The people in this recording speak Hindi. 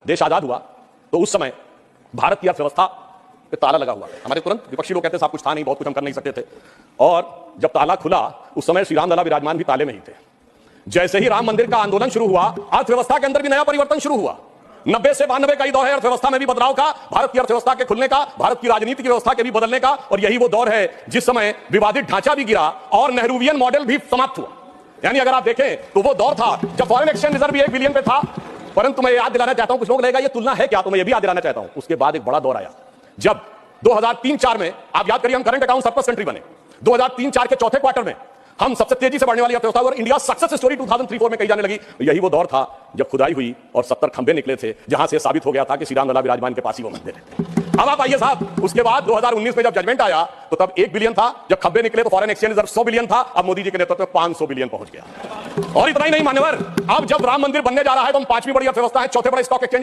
देश आजाद हुआ तो उस समय भारत की अर्थव्यवस्था पे ताला लगा हुआ है। हमारे तुरंत विपक्षी लोग कहते हैं साहब कुछ था नहीं, बहुत कुछ हम कर नहीं सकते थे, और जब ताला खुला उस समय श्री राम लला विराजमान भी ताले में ही थे। जैसे ही राम मंदिर का आंदोलन शुरू हुआ, अर्थव्यवस्था के अंदर भी नया परिवर्तन शुरू हुआ। 90 से 92 का ही दौर है अर्थव्यवस्था में भी बदलाव का, भारत की अर्थव्यवस्था के खुलने का, भारत की राजनीतिक व्यवस्था के भी बदलने का, और यही वो दौर है जिस समय विवादित ढांचा भी गिरा और नेहरूवियन मॉडल भी समाप्त हुआ। यानी अगर आप देखें तो वो दौर था जब फॉरेन एक्सचेंज रिजर्व भी 1 बिलियन पे था। परंतु मैं याद दिलाना चाहता हूं, कुछ लोग लगेगा ये तुलना है क्या, तो मैं ये भी याद दिलाना चाहता हूं, उसके बाद एक बड़ा दौर आया जब 2003-4 में, आप याद करिए, हम करंट अकाउंट सरप्लस कंट्री बने। 2003-4 के चौथे क्वार्टर में हम सबसे तेजी से बढ़ने वाली अर्थव्यवस्था और इंडिया सक्सेस स्टोरी 2003-4 में कही जाने लगी। यही वो दौर था जब खुदाई हुई और 70 खंबे निकले थे, जहां से साबित हो गया था कि श्री राम लला विराजमान के पास ही वो मंदिर है। अब आप आइए साहब, उसके बाद 2019 में जब जजमेंट आया तो तब 1 बिलियन था, जब खंबे निकले तो फॉरेन एक्सचेंज रिजर्व 100 बिलियन था, अब मोदी जी के नेतृत्व में 500 बिलियन पहुंच गया। और इतना ही नहीं मान्यवर, अब जब राम मंदिर बनने जा रहा है तो हम 5वीं बड़ी अर्थव्यवस्था है, चौथे बड़े स्टॉक एक्सचेंज